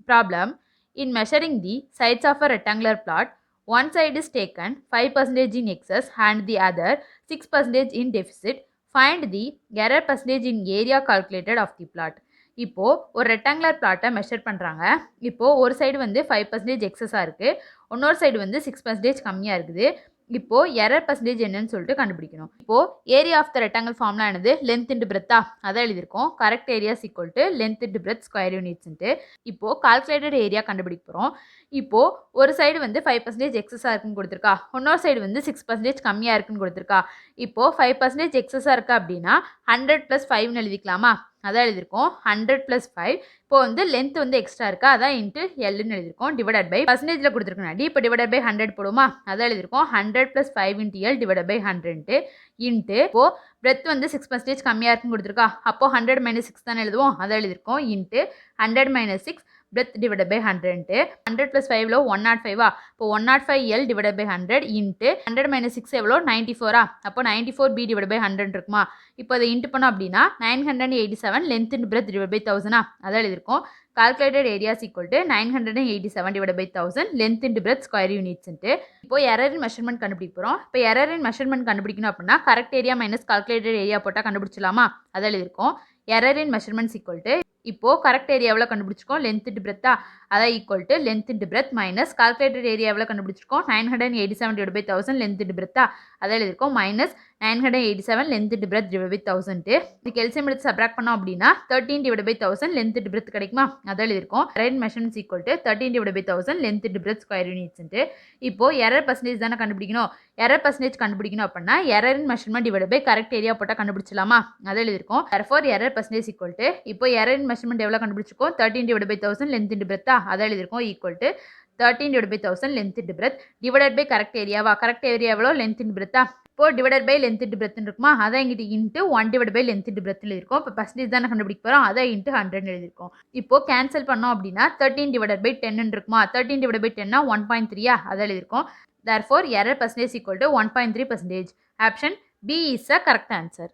Problem. In measuring the sides of a rectangular plot, one side is taken 5% in excess and the other 6% in deficit. Find the error percentage in area calculated of the plot. இப்போ ஒரு rectangular பிளாட்டை measure பண்ணுறாங்க. இப்போ ஒரு side வந்து 5% எக்ஸஸாக இருக்குது, இன்னொரு சைடு வந்து 6% கம்மியாக இருக்குது. இப்போ எரர் பர்சன்டேஜ் என்னன்னு சொல்லிட்டு கண்டுபிடிக்கணும். இப்போ ஏரியா ஆஃப் த ரெக்டாங்கிள் ஃபார்ம்லாம் என்னது, லென்த் இன்டு பிரெத்தா, அதான் எழுதியிருக்கோம். Correct areas equal to length into breadth square யூனிட்ஸ்ன்ட்டு. இப்போ கால்குலேட்டட் ஏரியா கண்டுபிடிக்க போகிறோம். இப்போ ஒரு சைடு வந்து 5% எக்ஸஸாக இருக்குன்னு கொடுத்துருக்கா, இன்னொரு சைடு வந்து 6% கம்மியாக இருக்குன்னு கொடுத்துருக்கா. இப்போ 5% எக்ஸஸாக இருக்கா அப்படின்னா 100 + 5ன்னு எழுதிக்கலாமா, அதான் எழுதியிருக்கோம். 100 + 5. இப்போ வந்து லென்த் வந்து எக்ஸ்ட்ரா இருக்கா, அதான் இன்ட்டு எல்லுன்னு எழுதியிருக்கோம். டிவைடட் பை பர்சன்டேஜில் கொடுத்துருக்கோம். இப்போ டிவைடட் பை 100 போடுமா, அதான் எழுதியிருக்கோம். 100 + 5 × L டிவைடட் பை 100 இன்ட்டு இப்போ பிரெத் வந்து 6% கம்மியாக இருக்குன்னு கொடுத்துருக்கா, அப்போ 100 - 6 தானே எழுதுவோம், அதான் எழுதியிருக்கோம். Into 100 - 6 breadth divided by 100. 100 + 5 105. இப்போ 105L டிவைடட் பை 100 இன்ட்டு 100 - 6 எவ்வளோ, 94. அப்போ 94B டிவைடட் பை 100 இருக்குமா. இப்போ அதை இன்ட்டு பண்ணோம் அப்படின்னா 987 length into breadth divide by 1000. அதான் எழுதியிருக்கோம். Calculated areas equal to 987 divide by 1000 length into breadth square யூனிட்ஸ்ன்ட்டு. இப்போ எரரின் மெஷர்மெண்ட் கண்டுபிடிக்க போகிறோம். இப்போ எரரின் மெஷர்மெண்ட் கண்டுபிடிக்கணும் அப்படின்னா correct area minus calculated area போட்டால் கண்டுபிடிச்சலாமா, அதான் எழுதியிருக்கோம். எரரின் மெஷர்மெண்ட்ஸ் ஈக்குவல் டு இப்போ கரெக்ட் ஏரியா எவ்வளோ கண்டுபிடிச்சிருக்கோம், லென்த் இன்டு பிரெத்தா, அதான் equal to length into breadth minus calculated area எவ்வளோ கண்டுபிடிச்சிருக்கோம், 987 டிவைட் பை 1000 லென்த் இன்டு பிரெத்தா, அதான் எழுதியிருக்கோம். Minus 987 length into breadth divide by 1000. இதுக்கு எல்சிஎம் எடுத்து சப்ராக்ட் பண்ணோம் அப்படின்னா 13 divide by 1000 length into breadth கிடைக்குமா, அதான் எழுதியிருக்கோம். Error measurements equal to 13 divide by 1000 length into breadth square யூனிட்ஸ்ன்ட்டு. இப்போ எரர் பர்சன்டேஜ் தானே கண்டுபிடிக்கணும். எரர் பர்சன்டேஜ் கண்டுபிடிக்கணும் அப்படின்னா எரரின் measurement divide by correct area போட்டால் கண்டுபிடிச்சலாமா, அதான் எழுதியிருக்கோம். therefore error percentage equal to இப்போ எரரின் மெஷர்மெண்ட் எவ்வளோ கண்டுபிடிச்சிருக்கோம், 13 டிவைட் பை 1000 லென்த் இன்டு பிரெத்தா, அதான் எழுதியிருக்கோம். Equal to 13 divide by 1000 length into breadth divided by correct ஏரியாவா, கரெக்ட் ஏரியா எவ்வளோ, லென்த் இன்டு பிரெத்தா, இப்போ divided by length into breadth இருக்குமா, அதான் இங்கிட்டு into 1 divide by length into breadth எழுதியிருக்கோம். இப்போ பர்சன்டேஜ் தானே கண்டுபிடிக்க போகிறோம், அதான் இன்ட்டு 100 எழுதியிருக்கோம். இப்போ கேன்சல் பண்ணோம் அப்படின்னா 13 டிவைட் பை 10 இருக்குமா, 13 டிவைட் பை 10 1.3, அதான் எழுதியிருக்கோம். therefore error percentage equal to 1.3%. Option B is a correct answer.